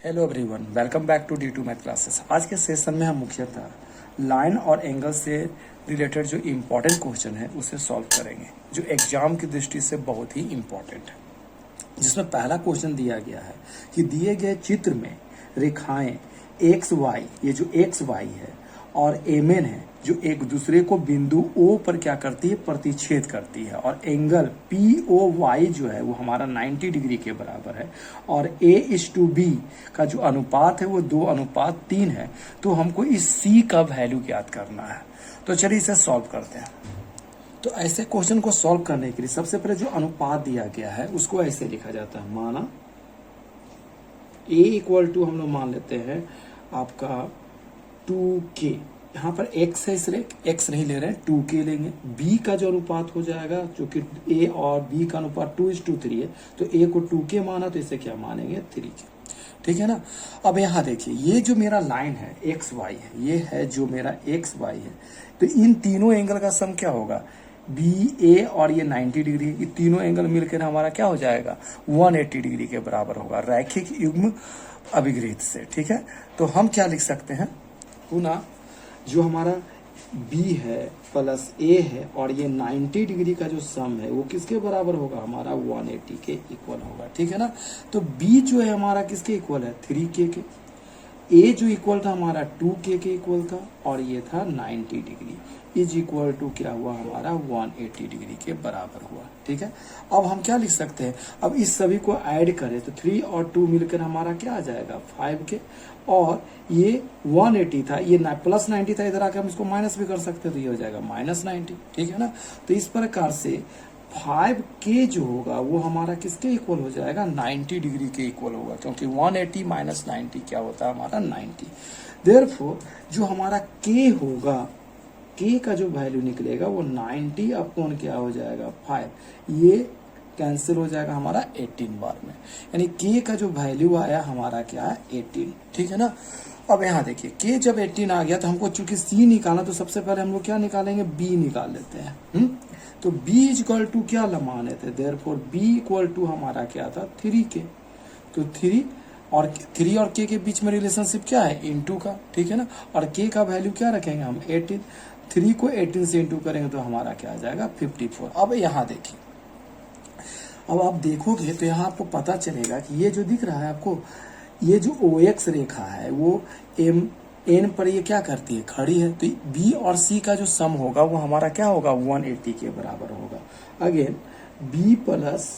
Hello everyone, welcome back to D2 math classes. आज के session में हम मुख्यतः लाइन और एंगल से रिलेटेड जो इम्पोर्टेंट क्वेश्चन है उसे सॉल्व करेंगे, जो एग्जाम की दृष्टि से बहुत ही इम्पोर्टेंट है। जिसमें पहला क्वेश्चन दिया गया है कि दिए गए चित्र में रेखाएं एक्स वाई, ये जो एक्स वाई है और एम एन है, जो एक दूसरे को बिंदु O पर क्या करती है, प्रतिच्छेद करती है, और एंगल POY जो है वो हमारा 90 डिग्री के बराबर है, और A/B का जो अनुपात है वो 2:3 है। तो हमको इस C का वैल्यू ज्ञात करना है। तो चलिए इसे सॉल्व करते हैं। तो ऐसे क्वेश्चन को सॉल्व करने के लिए सबसे पहले जो अनुपात दिया गया है उसको ऐसे लिखा जाता है, माना A = हम लोग मान लेते हैं आपका 2K, यहाँ पर x है इसलिए x नहीं ले रहे हैं, 2K लेंगे। b का जो अनुपात हो जाएगा, जो कि a और b का अनुपात 2:3 है, तो a को 2K माना तो इसे क्या मानेंगे, 3K। ठीक है ना। अब यहाँ देखिए, ये जो मेरा लाइन है एक्स वाई है, ये है जो मेरा एक्स वाई है, तो इन तीनों एंगल का सम क्या होगा, BA और ये 90 डिग्री, ये तीनों एंगल मिलकर हमारा क्या हो जाएगा, 180 डिग्री के बराबर होगा रैखिक युग्म अभिगृहित से। ठीक है, तो हम क्या लिख सकते हैं, पुनः जो हमारा B है प्लस A है और ये 90 डिग्री का जो सम है वो किसके बराबर होगा, हमारा 180 के इक्वल होगा। ठीक है ना। तो B जो है हमारा किसके इक्वल है, 3K के। A जो इक्वल था हमारा 2K के इक्वल था, और ये था 90 डिग्री इज इक्वल टू क्या हुआ, हमारा 180 डिग्री के बराबर हुआ। ठीक है, अब हम क्या लिख सकते हैं, अब इस सभी को ऐड करें तो 3 और 2 मिलकर हमारा क्या आ जाएगा, 5K, और ये 180 था, ये प्लस 90 था, इधर आके हम इसको माइनस भी कर सकते हैं, तो ये हो जाएगा -90। ठीक है ना। तो इस प्रकार से 5K जो होगा वो हमारा किसके इक्वल हो जाएगा, 90 डिग्री के इक्वल होगा, क्योंकि 180 - 90 क्या होता है, हमारा 90। देयरफॉर जो हमारा K होगा, K का जो वैल्यू निकलेगा वो 90 अपॉन क्या हो जाएगा, 5, ये कैंसिल हो जाएगा हमारा 18 बार में, यानी K का जो वैल्यू आया हमारा क्या है, 18। ठीक है ना। अब यहाँ देखिए, K जब 18 आ गया तो हमको चूंकि C निकालना, तो सबसे पहले हम लोग क्या निकालेंगे, B निकाल लेते हैं। तो B = क्या माने थे, देयरफॉर B = हमारा क्या था, 3K। तो 3 और K के बीच में रिलेशनशिप क्या है, इनटू का। ठीक है ना। और K का वैल्यू क्या रखेंगे हम, 18। 3 को 18 से इंटू करेंगे तो हमारा क्या आ जाएगा, 54। अब यहाँ देखिए, अब आप देखोगे तो यहाँ आपको पता चलेगा कि ये जो दिख रहा है आपको, ये जो OX रेखा है वो N पर ये क्या करती है, खड़ी है। तो B और C का जो सम होगा वो हमारा क्या होगा, 180 के बराबर होगा। अगेन B प्लस,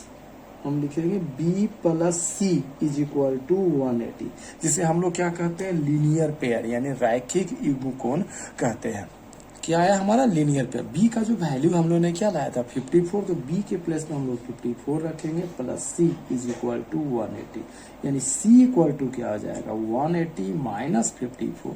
हम लिखेंगे B plus C is equal to 180, जिसे हम लोग क्या कहते हैं, लीनियर पेयर, यानी रैखिक युग्मकोण कहते हैं। क्या आया हमारा, लीनियर पेयर। B का जो वैल्यू हम लोगों ने क्या लाया था, 54, तो B के प्लेस में हम लोग 54 रखेंगे, plus C is equal to 180, यानी C इक्वल टू क्या आ जाएगा, 180 माइनस 54।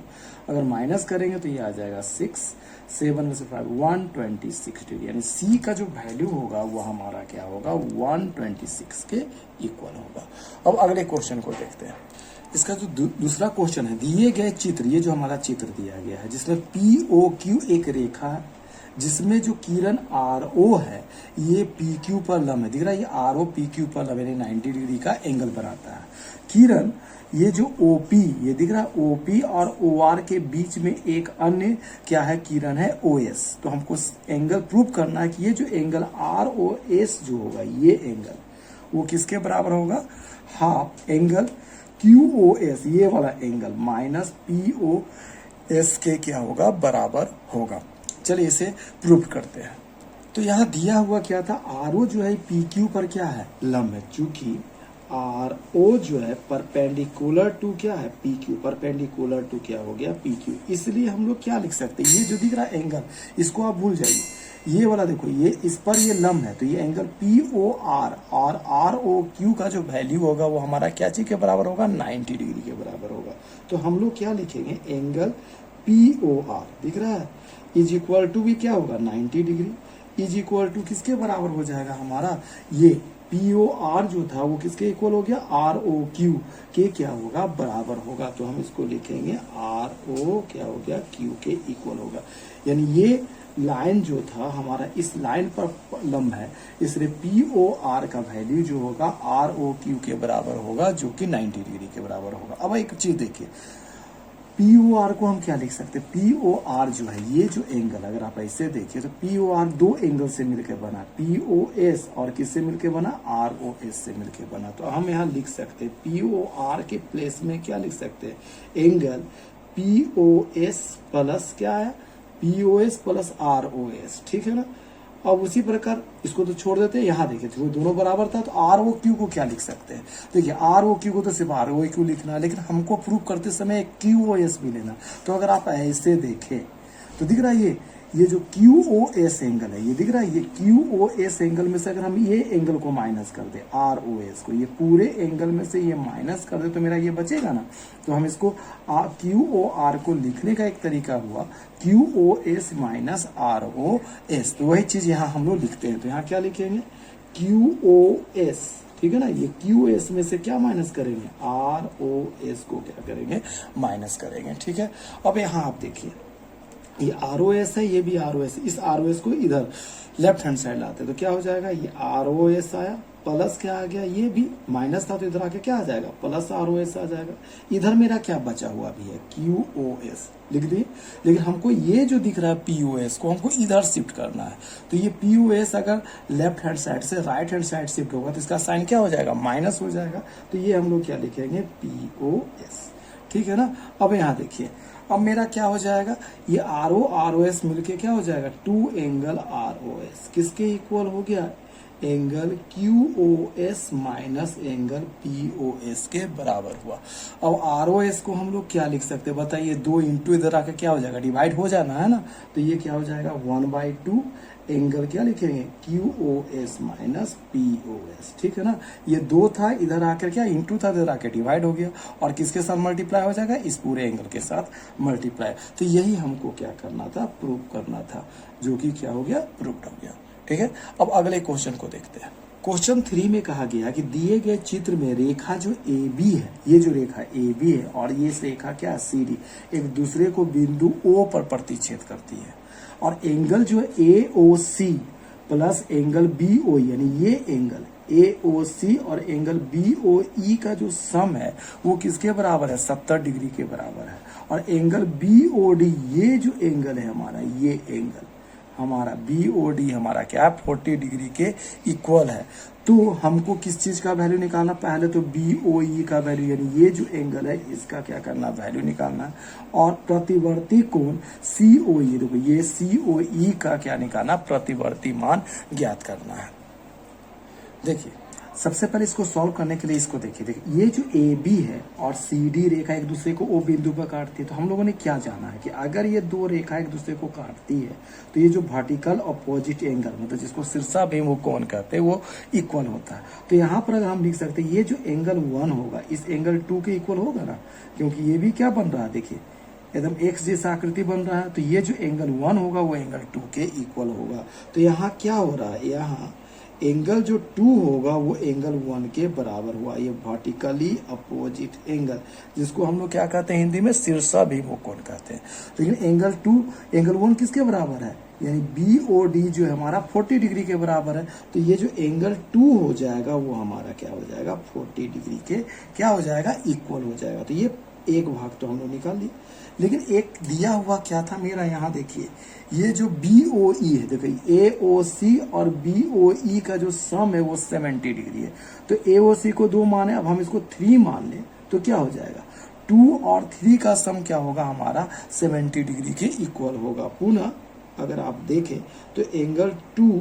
अगर माइनस करेंगे तो ये आ जाएगा 6, 7 में से 5, 126 डिग्री, यानी C का जो वैल्यू होगा वो हमारा क्या होगा, 126 के इक्वल होगा। अब अगले क्वेश्चन को देखते हैं। इसका जो दूसरा क्वेश्चन है, दिए गए चित्र, ये जो हमारा चित्र दिया गया है जिसमें POQ एक रेखा है, जिसमें जो किरण RO है ये PQ पर लंब है, दिख रहा है, ये RO PQ पर लंब, यानी 90 डिग्री का एंगल बनाता है। किरण ये जो OP, ये दिख रहा है, OP और OR के बीच में एक अन्य क्या है, किरण है OS। तो हमको एंगल प्रूव करना है कि ये जो एंगल ROS जो होगा, ये एंगल वो किसके बराबर होगा, हाफ एंगल QOS, ये वाला एंगल माइनस POS के क्या होगा, बराबर होगा। चलिए इसे प्रूव करते हैं। तो यहाँ दिया हुआ क्या था, RO जो है PQ पर क्या है, लंब है। चूंकि RO जो है परपेंडिकुलर टू क्या है, PQ, परपेंडिकुलर टू क्या हो गया, PQ, इसलिए हम लोग क्या लिख सकते हैं, ये जो दिख रहा है एंगल, इसको आप भूल जाइए, ये वाला देखो, ये इस पर ये लंब है, तो ये एंगल POR और ROQ का जो वैल्यू होगा वो हमारा क्या चीज के बराबर होगा, 90 डिग्री के बराबर होगा। तो हम लोग क्या लिखेंगे, एंगल POR दिख रहा है इज इक्वल टू भी क्या होगा, 90 डिग्री, इज इक्वल टू किसके बराबर हो जाएगा हमारा, ये POR जो था वो किसके इक्वल हो गया, ROQ के क्या होगा, बराबर होगा। तो हम इसको लिखेंगे RO क्या हो गया, Q के इक्वल होगा, यानी ये लाइन जो था हमारा इस लाइन पर लंब है, इसलिए POR का वैल्यू जो होगा ROQ के बराबर होगा, जो कि 90 डिग्री के बराबर होगा। अब एक चीज देखिए, POR को हम क्या लिख सकते हैं, POR जो है ये जो एंगल, अगर आप ऐसे देखिए तो POR दो एंगल से मिलकर बना, POS और किससे मिलकर बना, ROS से मिलकर बना। तो हम यहाँ लिख सकते हैं POR के प्लेस में क्या लिख सकते हैं, एंगल POS प्लस क्या है, POS प्लस ROS, ठीक है ना। अब उसी प्रकार इसको तो छोड़ देते हैं, यहाँ देखिए वो दोनों बराबर था, तो ROQ को क्या लिख सकते हैं, देखिए ROQ को तो सिर्फ ROQ लिखना है, लेकिन हमको प्रूव करते समय QOS भी लेना। तो अगर आप ऐसे देखें तो दिख रहा है ये जो QOS एंगल है, ये दिख रहा है, ये QOS एंगल में से अगर हम ये एंगल को माइनस कर दे, ROS को, ये पूरे एंगल में से ये माइनस कर दे तो मेरा ये बचेगा ना। तो हम इसको QOR को लिखने का एक तरीका हुआ QOS माइनस ROS। तो वही चीज यहाँ हम लोग लिखते हैं, तो यहाँ क्या लिखेंगे, QOS, ठीक है ना। ये QS में से क्या माइनस करेंगे, ROS को क्या करेंगे, माइनस करेंगे, ठीक है। अब यहाँ आप देखिए ये ROS है, ये भी ROS है, इस ROS को इधर लेफ्ट हैंड साइड लाते हैं तो क्या हो जाएगा, ये ROS आया प्लस क्या आ गया, ये भी माइनस था तो इधर आके क्या आ जाएगा, प्लस ROS आ जाएगा। इधर मेरा क्या बचा हुआ भी है, QOS लिख दिए, लेकिन हमको ये जो दिख रहा है POS को हमको इधर शिफ्ट करना है। तो ये POS अगर लेफ्ट हैंड साइड से राइट हैंड साइड शिफ्ट होगा तो इसका साइन क्या हो जाएगा, माइनस हो जाएगा। तो ये हम लोग क्या लिखेंगे, POS, ठीक है ना। अब यहाँ देखिए, अब मेरा क्या हो जाएगा, ये ROS मिलके क्या हो जाएगा, 2 एंगल ROS किसके इक्वल हो गया, angle QOS minus angle POS के बराबर हुआ। अब ROS को हम लोग क्या लिख सकते हैं बताइए, 2 इंटू इधर आकर क्या हो जाएगा, डिवाइड हो जाना है ना। तो ये क्या हो जाएगा, 1/2 एंगल क्या लिखेंगे, QOS माइनस POS, ठीक है ना। ये 2 था, इधर आकर क्या इंटू था, इधर आकर डिवाइड हो गया, और किसके साथ मल्टीप्लाई हो जाएगा, इस पूरे एंगल के साथ मल्टीप्लाई। तो यही हमको क्या करना था, प्रूव करना था, जो कि क्या हो गया, प्रूव्ड हो गया, ठीक है। अब अगले क्वेश्चन को देखते हैं। क्वेश्चन 3 में कहा गया कि दिए गए चित्र में रेखा जो AB है, ये जो रेखा AB है और ये रेखा क्या है, CD, एक दूसरे को बिंदु O पर प्रतिच्छेद करती है, और एंगल जो है AOC प्लस एंगल BOE, यानी ये एंगल AOC और एंगल BOE का जो सम है वो किसके बराबर है, 70 डिग्री के बराबर है। और एंगल BOD, ये जो एंगल है हमारा, ये एंगल हमारा BOD हमारा क्या है, 40 डिग्री के इक्वल है। तो हमको किस चीज का वैल्यू निकालना, पहले तो BOE का वैल्यू, यानी ये जो एंगल है इसका क्या करना, वैल्यू निकालना है। और प्रतिवर्ती कोण COE, देखो ये COE का क्या निकालना, प्रतिवर्ती मान ज्ञात करना है। देखिए सबसे पहले इसको सॉल्व करने के लिए इसको देखिए, ये जो AB है और CD रेखा एक दूसरे को O बिंदु पर काटती है। तो हम लोगों ने क्या जाना है कि अगर ये दो रेखा एक दूसरे को काटती है तो ये जो वर्टिकल अपोजिट एंगल, मतलब जिसको शीर्षाभिमुख कोण कहते हैं, वो इक्वल होता है। तो यहाँ पर अगर हम लिख सकते हैं ये जो एंगल 1 होगा इस एंगल 2 के इक्वल होगा ना, क्योंकि ये भी क्या बन रहा है, देखिए एकदम एक्स जैसा आकृति बन रहा है। तो ये जो एंगल 1 होगा वो एंगल 2 के इक्वल होगा। तो यहाँ क्या हो रहा है, यहाँ एंगल जो 2 होगा वो एंगल 1 के बराबर हुआ। ये वर्टिकली अपोजिट एंगल, जिसको हम लोग क्या कहते हैं हिंदी में, शीर्षाभिमुख कोण कहते हैं। लेकिन एंगल 2, एंगल 1 किसके बराबर है, यानी BOD जो है हमारा 40 डिग्री के बराबर है। तो ये जो एंगल 2 हो जाएगा वो हमारा क्या हो जाएगा, 40 डिग्री के क्या हो जाएगा, इक्वल हो जाएगा। तो ये एक भाग तो हम लोग निकाल दिए। लेकिन एक दिया हुआ क्या था मेरा, यहाँ देखिए ये जो BOE है, देखिए AOC और BOE का जो सम है वो 70 डिग्री है। तो AOC को 2 माने, अब हम इसको 3 मान लें तो क्या हो जाएगा, 2 और 3 का सम क्या होगा हमारा, 70 डिग्री के इक्वल होगा। पुनः अगर आप देखें तो angle 2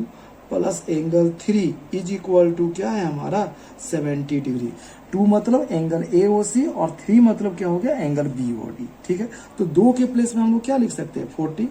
plus angle 3 is equal to क्या है हमारा, 70 डिग्री। 2 मतलब एंगल AOC और 3 मतलब क्या हो गया, एंगल BOD, ठीक है। तो 2 के प्लेस में हम लोग क्या लिख सकते हैं, 40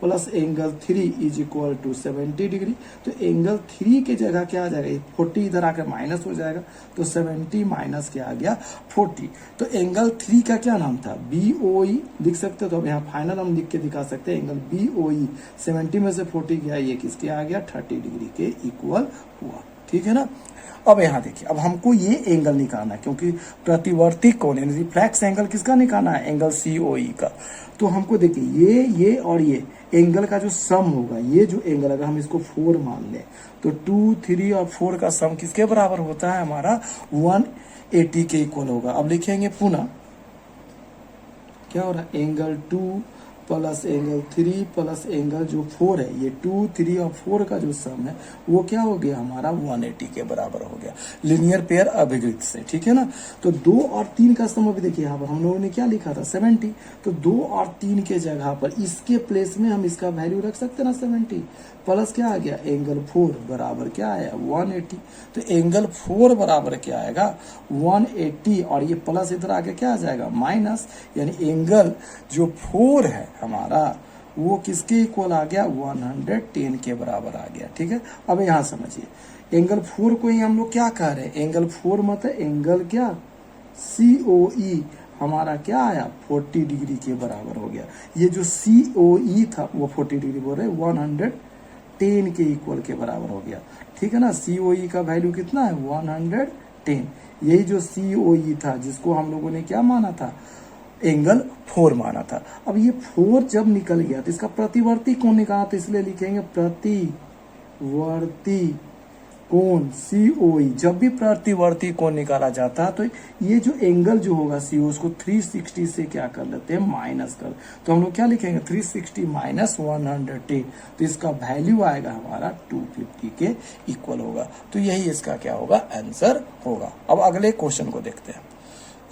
plus angle 3 is equal to 70 degree. तो एंगल 3 के जगह क्या आ जाएगा, 40 इधर आकर माइनस हो जाएगा, तो 70 माइनस क्या आ गया, 40। तो एंगल 3 का क्या नाम था, BOE लिख सकते हो। तो अब यहाँ फाइनल हम लिख के दिखा सकते हैं, एंगल BOE 70 में से 40 गया, ये किसके आ गया, 30 डिग्री के इक्वल हुआ। ठीक है ना। अब यहाँ देखिए, अब हमको ये एंगल निकालना है, क्योंकि प्रतिवर्ती कोण यानी रिफ्लेक्स एंगल किसका निकालना है, एंगल COE का। तो हमको देखिए ये और ये एंगल का जो सम होगा, ये जो एंगल अगर हम इसको 4 मान लें तो 2, 3 और 4 का सम किसके बराबर होता है, हमारा 180 के इक्वल होगा। अब लिखेंगे पुनः क्या हो रहा है, angle 2 plus angle 3 plus angle जो 4 है, ये 2, 3 और 4 का जो सम है वो क्या हो गया हमारा 180 के बराबर हो गया लीनियर पेयर अभिवृत्त से, ठीक है ना। तो 2 और 3 का सम अभी देखिए यहाँ पर हम लोगों ने क्या लिखा था 70, तो 2 और 3 के जगह पर इसके प्लेस में हम इसका वैल्यू रख सकते हैं ना 70, प्लस क्या आ गया एंगल 4 बराबर क्या आया 180। तो एंगल 4 बराबर क्या आएगा 180, और ये प्लस इधर आके क्या आ जाएगा माइनस, यानी एंगल जो 4 है हमारा वो किसके इक्वल आ गया 110 के बराबर आ गया, ठीक है। अब यहाँ समझिए एंगल 4 को ही हम लोग क्या कह रहे हैं, एंगल 4 मतलब एंगल क्या COE हमारा क्या आया 40 डिग्री के बराबर हो गया। ये जो COE था वो 40 डिग्री बोल रहे 110 के इक्वल के बराबर हो गया, ठीक है ना। COE का वैल्यू कितना है 110, यही जो COE था जिसको हम लोगों ने क्या माना था एंगल 4 माना था। अब ये 4 जब निकल गया तो इसका प्रतिवर्ती कोण निकाला, तो इसलिए लिखेंगे प्रतिवर्ती कोण COE। जब भी प्रतिवर्ती कोण निकाला जाता है तो ये जो एंगल जो होगा CO उसको 360 से क्या कर लेते हैं माइनस कर, तो हम लोग क्या लिखेंगे 360 माइनस 110, तो इसका वैल्यू आएगा हमारा 250 के इक्वल होगा। तो यही इसका क्या होगा आंसर होगा। अब अगले क्वेश्चन को देखते हैं।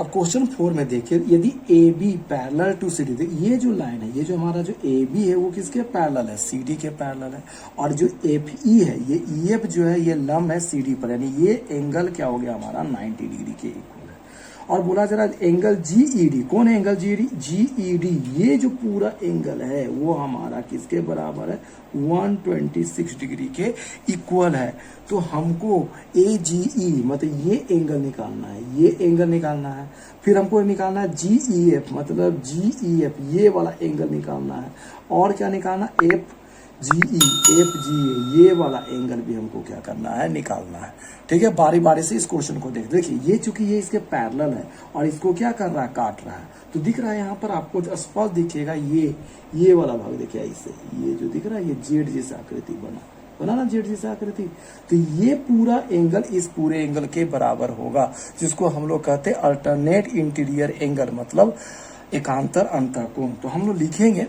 अब क्वेश्चन 4 में देखिए, यदि AB पैरेलल टू CD, ये जो लाइन है, ये जो हमारा जो AB है वो किसके पैरेलल है CD के पैरेलल है, और जो FE है ये EF जो है ये लंब है CD पर, यानी ये एंगल क्या हो गया हमारा 90 डिग्री के इक्वल है। और बोला जरा एंगल GED, कौन है एंगल GED, ये जो पूरा एंगल है वो हमारा किसके बराबर है 126 डिग्री के इक्वल है। तो हमको AGE मतलब ये एंगल निकालना है, ये एंगल निकालना है, फिर हमको निकालना है GEF मतलब GEF ये वाला एंगल निकालना है, और क्या निकालना FGE ये वाला एंगल भी हमको क्या करना है निकालना है, ठीक है। बारी बारी से इस क्वेश्चन को देखिए, ये चूंकि ये इसके पैरेलल है और इसको क्या कर रहा है काट रहा है, तो दिख रहा है यहाँ पर आपको स्पष्ट दिखेगा ये वाला भाग देखिए, इससे ये जो दिख रहा है ये जेड जैसा आकृति बना ना जेड जैसा आकृति, तो ये पूरा एंगल इस पूरे एंगल के बराबर होगा, जिसको हम लोग कहते हैं अल्टरनेट इंटीरियर एंगल मतलब एकांतर अंतःकोण। तो हम लोग लिखेंगे,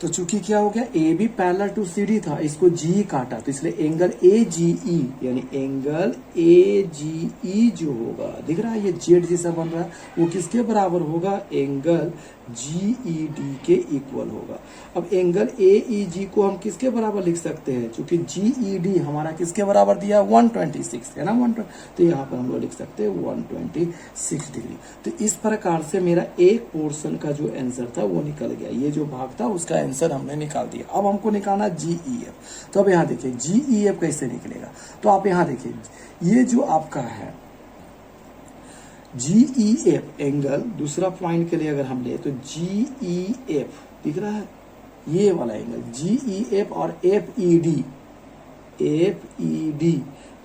तो चूंकि क्या हो गया AB पैरेलल टू CD था, इसको G काटा, तो इसलिए एंगल AGE यानी एंगल AGE जो होगा दिख रहा है ये जेड जैसा बन रहा है, वो किसके बराबर होगा एंगल GED के इक्वल होगा। अब एंगल AEG को हम किसके बराबर लिख सकते हैं, चूंकि GED हमारा किसके बराबर दिया 126 है ना 120, तो यहाँ पर हम लोग लिख सकते हैं 126 डिग्री। तो इस प्रकार से मेरा एक पोर्शन का जो आंसर था वो निकल गया, ये जो भाग था उसका आंसर हमने निकाल दिया। अब हमको निकालना GEF, तो अब यहाँ देखिए GEF कैसे निकलेगा, तो आप यहाँ देखिए ये जो आपका है GEF एंगल दूसरा पॉइंट के लिए अगर हम ले तो GEF दिख रहा है ये वाला एंगल GEF और FED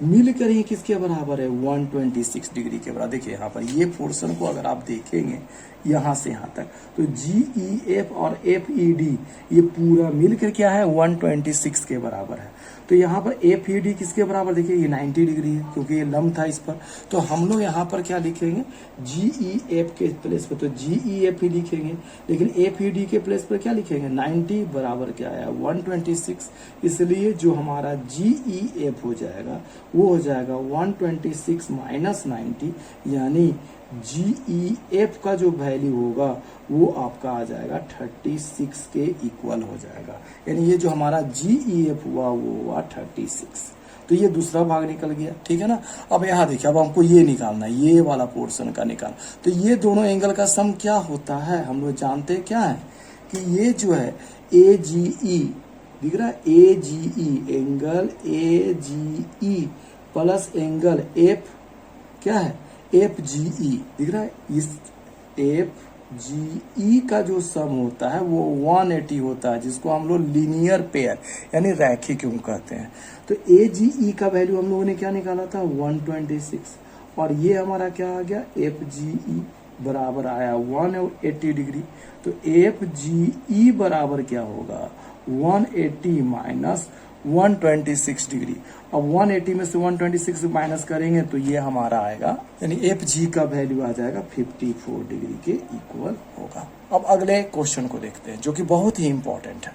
मिलकर ही किसके बराबर है 126 डिग्री के बराबर। देखिए यहाँ पर ये पोर्शन को अगर आप देखेंगे यहाँ से यहाँ तक, तो GEF और FED ये पूरा मिलकर क्या है 126 के बराबर है। तो यहाँ पर FED किसके बराबर देखिए ये 90 डिग्री है, क्योंकि ये लंब था इस पर, तो हम लोग यहाँ पर क्या लिखेंगे GEF के प्लेस पर तो GEF ही लिखेंगे, लेकिन FED के प्लेस पर क्या लिखेंगे 90 बराबर क्या आया 126, इसलिए जो हमारा GEF हो जाएगा वो हो जाएगा 126 माइनस 90, यानी GEF का जो वैल्यू होगा वो आपका आ जाएगा 36 के इक्वल हो जाएगा, यानी ये जो हमारा GEF हुआ वो हुआ 36। तो ये दूसरा भाग निकल गया, ठीक है ना। अब यहाँ देखिए, अब हमको ये निकालना है, ये वाला पोर्शन का निकाल, तो ये दोनों एंगल का सम क्या होता है हम लोग जानते हैं क्या है कि ये जो है AGE दिख रहा है AGE angle AGE plus angle F क्या है FGE दिख रहा है, इस जीई का जो सम होता है वो 180 होता है, जिसको हम लोग लीनियर पेयर यानी रैखिक क्यों कहते हैं। तो ए जीई का वैल्यू हम लोगों ने क्या निकाला था 126, और ये हमारा क्या आ गया एफ जीई बराबर आया 180 डिग्री। तो एफ जीई बराबर क्या होगा 180 माइनस 126 डिग्री। अब 180 में से 126 माइनस करेंगे तो ये हमारा आएगा, यानी एफ जी का वैल्यू आ जाएगा 54 डिग्री के इक्वल होगा। अब अगले क्वेश्चन को देखते हैं जो कि बहुत ही इंपॉर्टेंट है।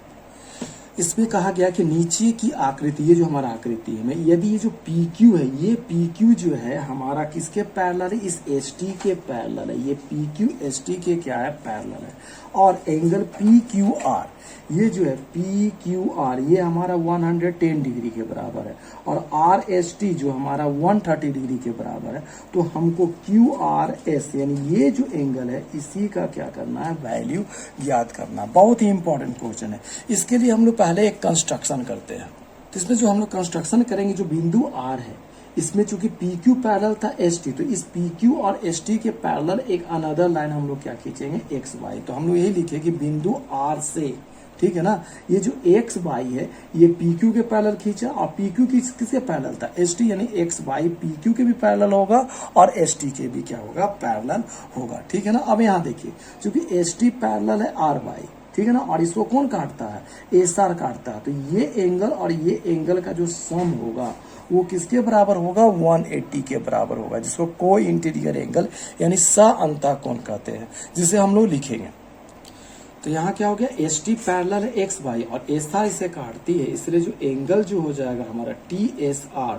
इसमें कहा गया कि नीचे की आकृति, ये जो हमारा आकृति है, यदि ये जो PQ है, ये PQ जो है हमारा किसके पैरेलल है, इस ST के पैरेलल है। ये PQ ST के क्या है पैरेलल है। और एंगल PQR, ये जो है PQR ये हमारा 110 डिग्री के बराबर है, और RST जो हमारा 130 डिग्री के बराबर है। तो हमको QRS यानी ये जो एंगल है इसी का क्या करना है वैल्यू ज्ञात करना। बहुत ही इंपॉर्टेंट क्वेश्चन है। इसके लिए हम लोग पहले एक कंस्ट्रक्शन करते हैं। तो इसमें जो हम लोग कंस्ट्रक्शन करेंगे, जो बिंदु R है इसमें चूंकि PQ पैरेलल था ST, तो इस PQ और ST के पैरेलल एक अनदर लाइन हम लोग क्या खींचेंगे XY। तो हम लोग यही लिखे कि बिंदु R से, ठीक है ना, ये जो XY है ये PQ के पैरेलल खींचा, और PQ किसके पैरेलल था ST, यानी XY PQ के भी पैरेलल होगा और ST के भी क्या होगा पैरेलल होगा, ठीक है ना। अब यहाँ देखिए चूंकि ST पैरेलल है RY, ठीक है ना, और इसको कौन काटता है SR काटता है। तो ये एंगल और ये एंगल का जो सम होगा वो किसके बराबर होगा 180 के बराबर होगा, जिसको को इंटीरियर एंगल यानी सअंतःकोण कहते हैं, जिसे हम लोग लिखेंगे। तो यहाँ क्या हो गया ST पैरेलल है XY और SR इसे काटती है, इसलिए जो एंगल जो हो जाएगा हमारा TSR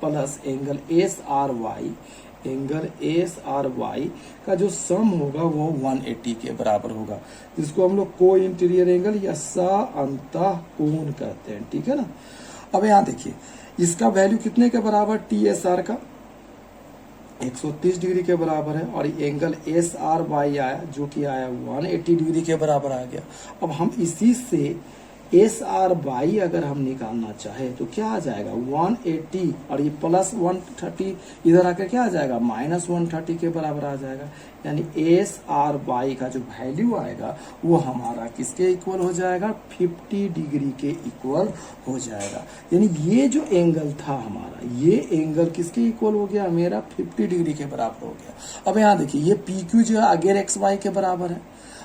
plus angle SRY, angle SRY का जो सम होगा वो 180 के बराबर होगा, जिसको हम लोग को इंटीरियर एंगल या सअंतःकोण कहते हैं, ठीक है ना। अब यहाँ देखिए इसका वैल्यू कितने के बराबर TSR का 130 डिग्री के बराबर है, और एंगल SRY आया जो कि आया 180 डिग्री के बराबर आ गया। अब हम इसी से SRY अगर हम निकालना चाहे तो क्या आ जाएगा 180, और ये प्लस 130 इधर आकर क्या आ जाएगा माइनस 130 के बराबर आ जाएगा, यानी SRY का जो वैल्यू आएगा वो हमारा किसके इक्वल हो जाएगा 50 डिग्री के इक्वल हो जाएगा। यानी ये जो एंगल था हमारा, ये एंगल किसके इक्वल हो गया मेरा 50 डिग्री के बराबर हो गया। अब यहाँ देखिए ये PQ जो है अगेर XY के बराबर है,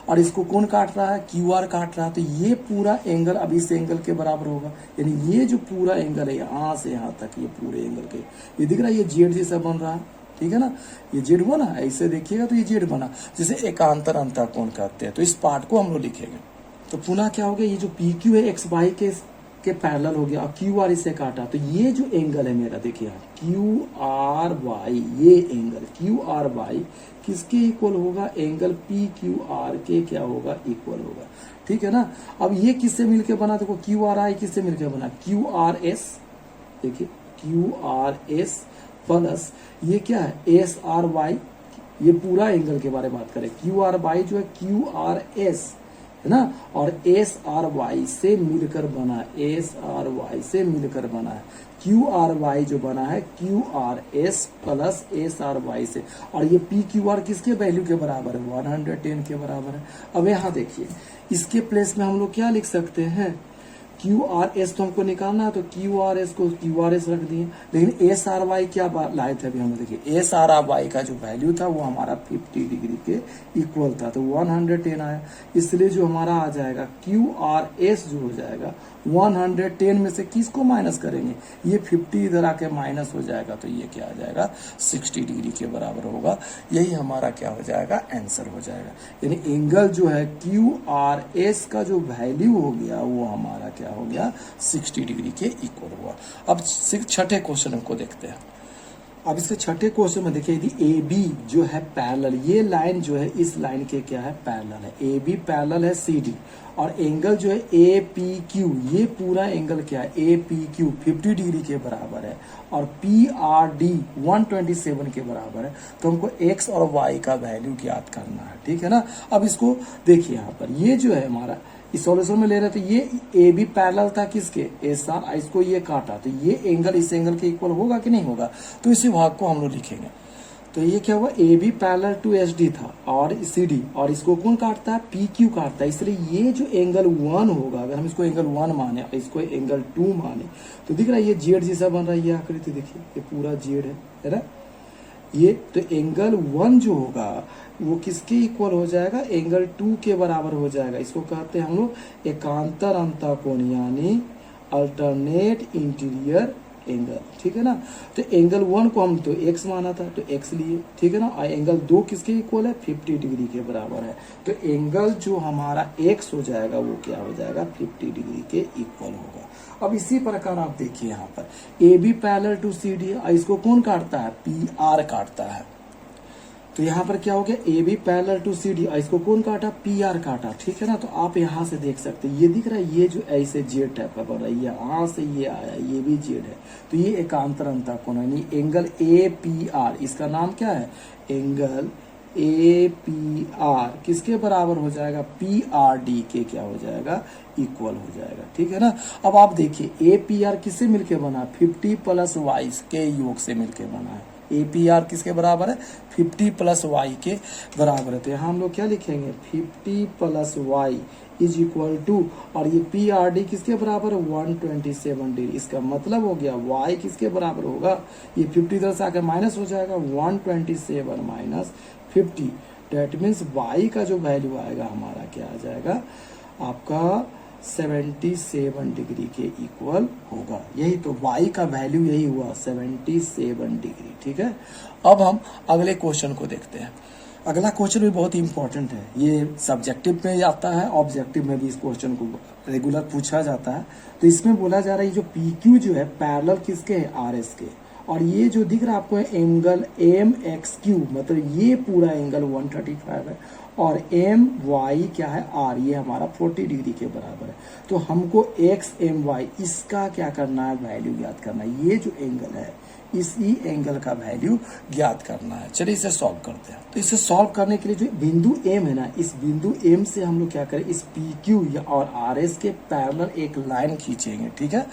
और इसको कौन काट रहा है QR काट रहा है। तो ये पूरा एंगल अब इस एंगल के बराबर होगा, यानी ये जो पूरा एंगल है यहाँ से यहाँ तक, ये पूरे एंगल के, ये दिख रहा है ये जेड जैसा बन रहा है, ठीक है ना, ये जेड बना, ऐसे देखिएगा तो ये जेड बना, जिसे एकांतर अंतःकोण कहते हैं। तो इस पार्ट को हम लोग लिखेंगे। तो पुनः क्या हो गया, ये जो PQ है XY के पैरेलल हो गया, और QR इसे काटा, तो ये जो एंगल है मेरा देखिए QRY, ये एंगल QRY किसके इक्वल होगा एंगल PQR के क्या होगा इक्वल होगा, ठीक है ना। अब ये किससे मिलके बना, देखो QRI किससे मिलके बना QRS, देखिए QRS प्लस ये क्या है SRY, ये पूरा एंगल के बारे में बात करें, QRY जो है QRS है ना, और SRY से मिलकर बना है, SRY से मिलकर बना है, QRY जो बना है QRS प्लस SRY से, और ये PQR किसके वैल्यू के बराबर है 110 के बराबर है। अब यहाँ देखिए इसके प्लेस में हम लोग क्या लिख सकते हैं QRS तो हमको निकालना है, तो QRS को QRS रख दिए, लेकिन SRY क्या लाए थे अभी हम देखिए SRY का जो वैल्यू था वो हमारा 50 डिग्री के इक्वल था, तो 110 आया, इसलिए जो हमारा आ जाएगा QRS जो हो जाएगा 110 में से किसको माइनस करेंगे, ये 50 इधर आके माइनस हो जाएगा, तो ये क्या आ जाएगा 60 डिग्री के बराबर होगा। यही हमारा क्या हो जाएगा आंसर हो जाएगा, यानी एंगल जो है QRS का जो वैल्यू हो गया वो हमारा क्या हो गया 60 डिग्री के इक्वल हुआ। अब छठे क्वेश्चन को देखते हैं। अब इसके छठे क्वेश्चन में देखिए यदि AB जो है पैरेलल, ये लाइन जो है इस लाइन के क्या है पैरेलल है, AB पैरेलल है CD, और एंगल जो है APQ, ये पूरा एंगल क्या है APQ 50 डिग्री के बराबर है, और PRD 127 के बराबर है, तो हमको X और Y का वैल्यू ज्ञात करना है, ठीक है ना। अब इसको देखिए यहाँ पर ये जो है हमारा इस सॉल्यूशन में ले रहे थे, ये AB पैरेलल था किसके SR, इसको ये काटा, तो ये एंगल इस एंगल के इक्वल होगा कि नहीं होगा, तो इसी भाग को हम लोग लिखेंगे। तो ये क्या हुआ, A B parallel to H D था और सी डी, और इसको कौन काटता है, पी क्यू काटता है। इसलिए ये जो एंगल 1 होगा, अगर हम इसको एंगल 1 माने और इसको एंगल 2 माने, तो दिख रहा है ये जेड जैसा बन रहा है, ये आकृति देखिए, ये पूरा जेड है ना। ये तो एंगल 1 जो होगा वो किसके इक्वल हो जाएगा, एंगल 2 के बराबर हो जाएगा। इसको कहते हैं हम लोग एकांतर अंतःकोण, यानी अल्टरनेट इंटीरियर एंगल, ठीक है ना। तो एंगल 1 को हम तो x माना था, तो x लिए, ठीक है ना। और एंगल 2 किसके इक्वल है, 50 डिग्री के बराबर है। तो एंगल जो हमारा x हो जाएगा वो क्या हो जाएगा, 50 डिग्री के इक्वल होगा। अब इसी प्रकार आप देखिए यहाँ पर A B parallel to C D, इसको कौन काटता है, पी आर काटता है। तो यहाँ पर क्या हो गया, A B parallel to C D, इसको कौन काटा, पी आर काटा, ठीक है ना। तो आप यहाँ से देख सकते हैं, ये दिख रहा है, ये जो ऐसे जेड टाइप का बन रहा है, ये यहाँ से ये आया, ये भी जेड है। तो ये एकांतर अंतःकोण यानी एंगल ए पी आर, इसका नाम क्या है, एंगल ए पी आर किसके बराबर हो जाएगा, पी आर डी के क्या हो जाएगा, इक्वल हो जाएगा, ठीक है ना। अब आप देखिए ए पी आर किससे मिलके बना, 50 प्लस वाई के योग से मिलके बना है। ए पी आर किसके बराबर है, 50 प्लस वाई के बराबर है। तो यहाँ हम लोग क्या लिखेंगे, 50 plus Y is equal to, और ये पी आर डी किसके बराबर है, 127 डिग्री। इसका मतलब हो गया वाई किसके बराबर होगा, ये 50 इधर से आकर माइनस हो जाएगा, 127 माइनस 50, डेट मीन्स वाई का जो वैल्यू आएगा हमारा क्या आ जाएगा, आपका 77 डिग्री के इक्वल होगा। यही तो y का वैल्यू यही हुआ, 77 डिग्री, ठीक है। अब हम अगले क्वेश्चन को देखते हैं। अगला क्वेश्चन भी बहुत इंपॉर्टेंट है, ये सब्जेक्टिव में आता है, ऑब्जेक्टिव में भी इस क्वेश्चन को रेगुलर पूछा जाता है। तो इसमें बोला जा रहा है, ये जो पी क्यू जो है पैरेलल किसके है, आर एस के, और ये जो दिख रहा है आपको एंगल एम एक्स क्यू, मतलब ये पूरा एंगल 135 है, और एम वाई क्या है, आर, ये हमारा 40 डिग्री के बराबर है। तो हमको एक्स एम वाई इसका क्या करना है, वैल्यू ज्ञात करना है। ये जो एंगल है इसी एंगल का वैल्यू ज्ञात करना है। चलिए इसे सॉल्व करते हैं। तो इसे सॉल्व करने के लिए जो बिंदु एम है ना, इस बिंदु एम से हम लोग क्या करें, इस पी क्यू और आर एस के पैरेलल एक लाइन खींचेंगे, ठीक है।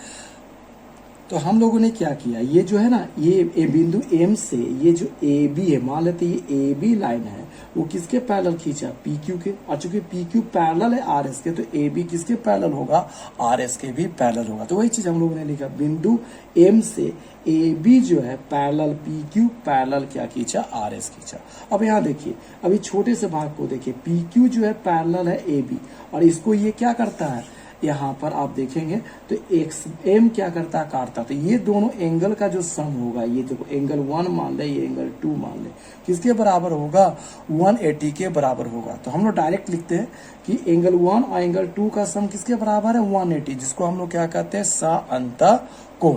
तो हम लोगों ने क्या किया, ये जो है ना, ये बिंदु एम से ये जो ए बी है, मान लेते ये ए बी लाइन है, वो किसके पैरेलल खींचा, पी क्यू के। और चूंकि पी क्यू पैरेलल है आर एस के, तो ए बी किसके पैरेलल होगा, आर एस के भी पैरेलल होगा। तो वही चीज हम लोगों ने लिखा, बिंदु एम से ए बी जो है पैरेलल पी क्यू, पैरेलल क्या खींचा, आर एस खींचा। अब यहाँ देखिए, अभी छोटे से भाग को देखिए, पी क्यू जो है पैरेलल है ए बी, और इसको ये क्या करता है, यहाँ पर आप देखेंगे तो एक्स एम क्या करता है, काटता। तो ये दोनों एंगल का जो सम होगा, ये देखो एंगल 1 मान ले, ये एंगल 2 मान ले, किसके बराबर होगा, 180 के बराबर होगा। तो हम लोग डायरेक्ट लिखते हैं कि एंगल 1 और एंगल 2 का सम किसके बराबर है, 180, जिसको हम लोग क्या कहते हैं, साअंतःकोण।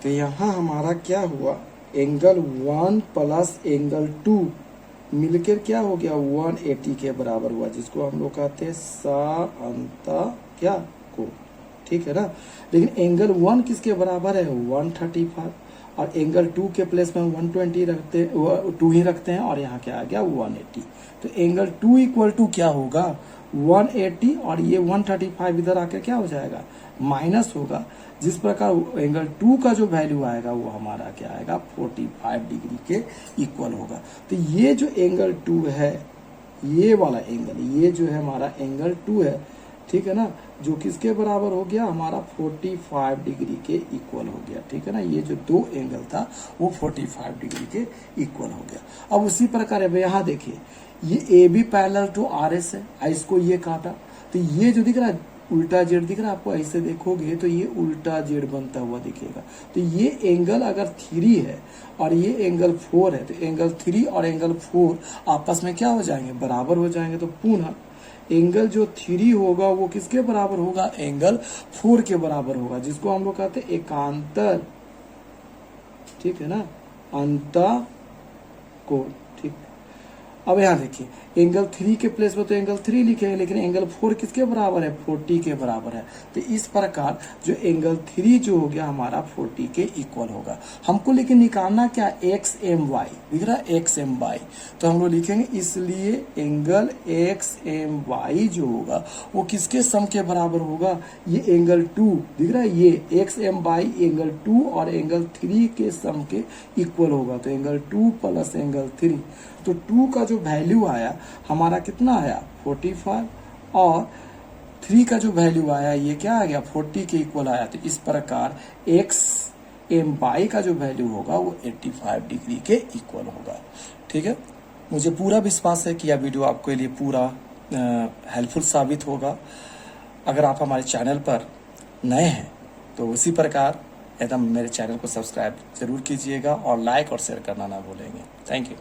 तो यहाँ हमारा क्या हुआ, एंगल 1 प्लस एंगल 2 मिलकर क्या हो गया, 180 के बराबर हुआ, जिसको हम लोग कहते हैं साअंतःकोण, ठीक है ना। लेकिन एंगल 1 किसके बराबर है, 135, और एंगल 2 के प्लेस में 120 रखते, 2 ही रखते हैं, और यहाँ क्या आ गया, 180। तो एंगल 2 इक्वल टू क्या होगा, 180, और ये 135 इधर आकर क्या हो जाएगा, माइनस होगा। जिस प्रकार एंगल 2 का जो वैल्यू आएगा वो हमारा क्या आएगा, 45 डिग्री के इक्वल होगा। तो ये जो एंगल 2 है, ये वाला एंगल, ये जो है हमारा एंगल 2 है, ठीक है ना, जो किसके बराबर हो गया, हमारा 45 डिग्री के इक्वल हो गया, ठीक है ना। ये जो दो एंगल था वो 45 डिग्री के इक्वल हो गया। अब उसी प्रकार अब यहाँ देखिए, ये A B parallel to R S है, इसको ये काटा, तो ये जो दिख रहा है उल्टा जेड दिख रहा है आपको, ऐसे देखोगे तो ये उल्टा जेड बनता हुआ दिखेगा। तो ये एंगल अगर 3 है और ये एंगल 4 है, तो एंगल 3 और एंगल 4 आपस में क्या हो जाएंगे, बराबर हो जाएंगे। तो पुनः एंगल जो 3 होगा वो किसके बराबर होगा, एंगल 4 के बराबर होगा, जिसको हम लोग कहते हैं एकांतर, ठीक है ना, अंतःकोण, ठीक। अब यहाँ देखिए एंगल 3 के प्लेस में तो एंगल 3 लिखेंगे, लेकिन एंगल 4 किसके बराबर है, 40 के बराबर है। तो इस प्रकार जो एंगल 3 जो हो गया हमारा 40 के इक्वल होगा। हमको लेकिन निकालना क्या, एक्स एम वाई, दिख रहा है एक्स एम वाई, तो हम लोग लिखेंगे इसलिए एंगल एक्स एम वाई जो होगा वो किसके सम के बराबर होगा, ये एंगल 2 दिख रहा है, ये एक्स एम वाई एंगल 2 और एंगल 3 के सम के इक्वल होगा। तो एंगल 2 प्लस एंगल 3, तो 2 का जो वैल्यू आया हमारा कितना आया 45, और 3 का जो वैल्यू आया ये क्या आ गया 40 के इक्वल आया। तो इस प्रकार एक्स एम वाई का जो वैल्यू होगा वो 85 डिग्री के इक्वल होगा। ठीक है, मुझे पूरा विश्वास है कि यह वीडियो आपके लिए पूरा हेल्पफुल साबित होगा। अगर आप हमारे चैनल पर नए हैं तो उसी प्रकार एकदम मेरे चैनल को सब्सक्राइब जरूर कीजिएगा और लाइक और शेयर करना ना भूलेंगे। Thank you.